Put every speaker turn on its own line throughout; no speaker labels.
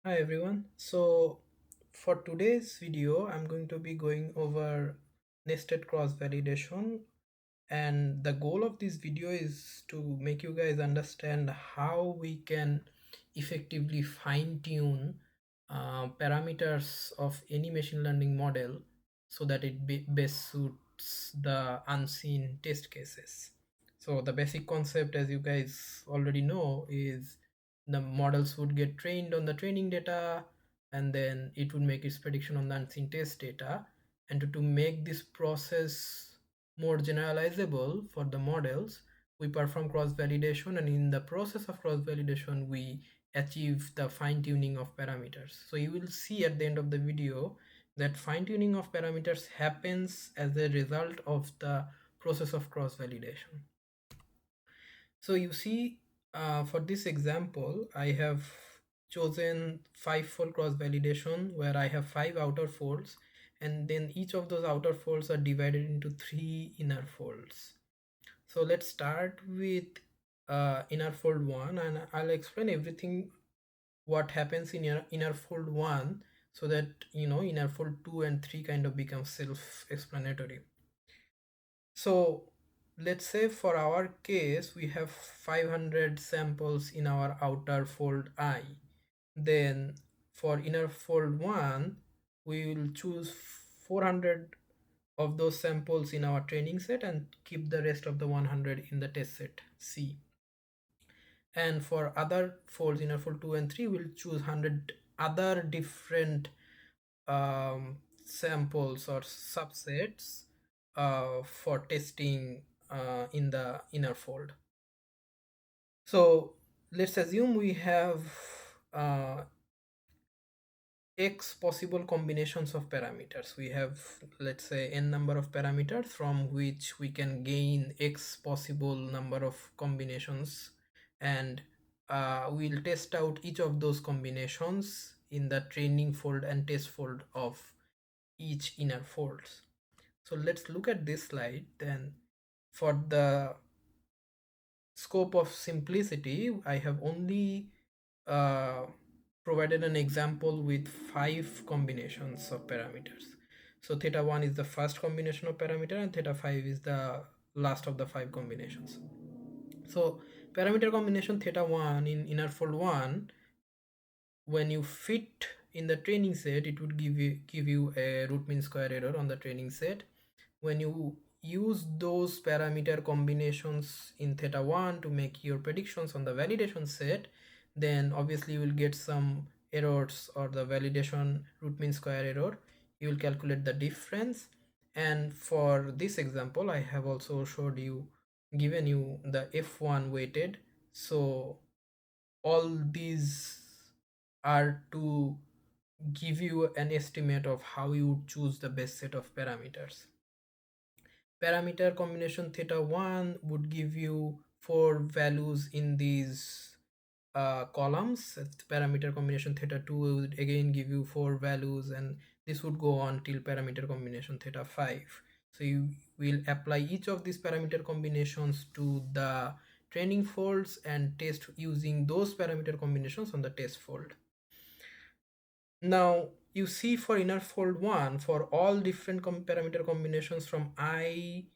Hi everyone. So for today's video, I'm going to be going over nested cross validation, and the goal of this video is to make you guys understand how we can effectively fine tune parameters of any machine learning model so that it best suits the unseen test cases. So the basic concept, as you guys already know, is the models would get trained on the training data, and then it would make its prediction on the unseen test data. And to make this process more generalizable for the models, we perform cross validation, and in the process of cross validation we achieve the fine tuning of parameters. So you will see at the end of the video that fine tuning of parameters happens as a result of the process of cross validation. So you see, for this example, I have chosen 5-fold cross validation where I have 5 outer folds, and then each of those outer folds are divided into 3 inner folds. So let's start with inner fold 1, and I'll explain everything what happens in your inner fold 1, so that inner fold 2 and 3 kind of become self-explanatory. So let's say for our case we have 500 samples in our outer fold I. Then for inner fold 1 we will choose 400 of those samples in our training set and keep the rest of the 100 in the test set C. And for other folds, inner fold 2 and 3, we'll choose 100 other different samples or subsets for testing in the inner fold. So let's assume we have uh, x possible combinations of parameters. We have, let's say, n number of parameters from which we can gain x possible number of combinations, and we'll test out each of those combinations in the training fold and test fold of each inner folds. So let's look at this slide. Then for the scope of simplicity, I have only uh, provided an example with 5 combinations of parameters. So theta 1 is the first combination of parameter, and theta 5 is the last of the 5 combinations. So parameter combination theta 1 in inner fold 1, when you fit in the training set, it would give you a root mean square error on the training set. When you use those parameter combinations in theta 1 to make your predictions on the validation set, then obviously you will get some errors or the validation root mean square error. You will calculate the difference, and for this example I have also given you the f1 weighted. So all these are to give you an estimate of how you choose the best set of parameters. Parameter combination theta 1 would give you 4 values in these columns. Parameter combination theta 2 would again give you 4 values, and this would go on till parameter combination theta 5. So you will apply each of these parameter combinations to the training folds and test using those parameter combinations on the test fold. Now you see, for inner fold 1, for all different parameter combinations from I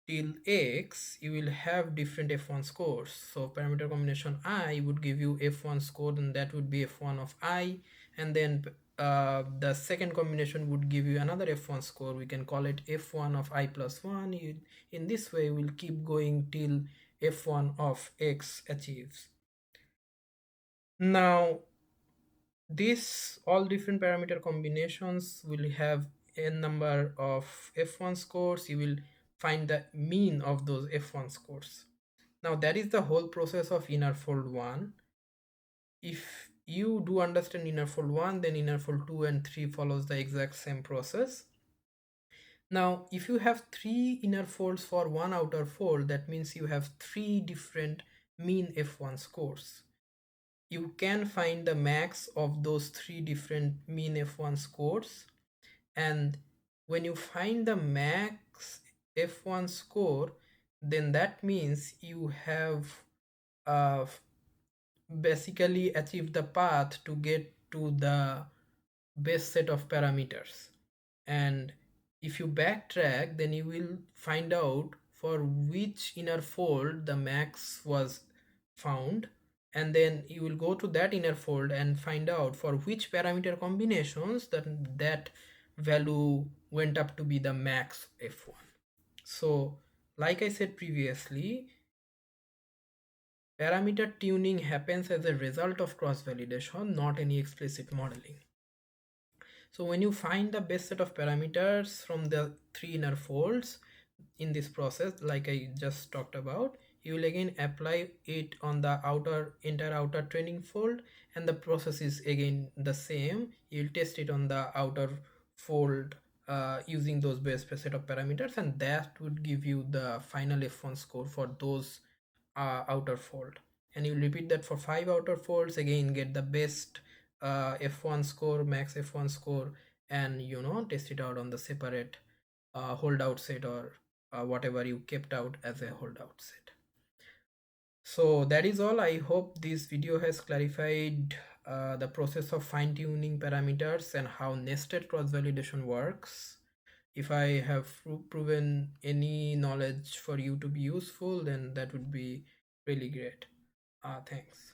till x, you will have different f1 scores. So parameter combination I would give you f1 score, and that would be f1 of I, and then the second combination would give you another f1 score. We can call it f1 of I plus 1. In this way we'll keep going till f1 of x achieves. Now this all different parameter combinations will have n number of f1 scores. You will find the mean of those f1 scores. Now that is the whole process of inner fold 1. If you do understand inner fold 1, then inner fold 2 and 3 follows the exact same process. Now if you have 3 inner folds for one outer fold, that means you have 3 different mean f1 scores. You can find the max of those 3 different mean f1 scores, and when you find the max f1 score, then that means you have uh, basically achieved the path to get to the base set of parameters. And if you backtrack, then you will find out for which inner fold the max was found, and then you will go to that inner fold and find out for which parameter combinations that value went up to be the max f1. So like I said previously, parameter tuning happens as a result of cross validation, not any explicit modeling. So when you find the best set of parameters from the three inner folds in this process, like I just talked about, you will again apply it on the entire outer training fold, and the process is again the same. You'll test it on the outer fold using those best set of parameters, and that would give you the final F1 score for those outer fold. And you repeat that for 5 outer folds, again get the best f1 score, max f1 score, and test it out on the separate holdout set, or whatever you kept out as a holdout set. So that is all. I hope this video has clarified the process of fine-tuning parameters and how nested cross-validation works. If I have proven any knowledge for you to be useful, then that would be really great. Thanks.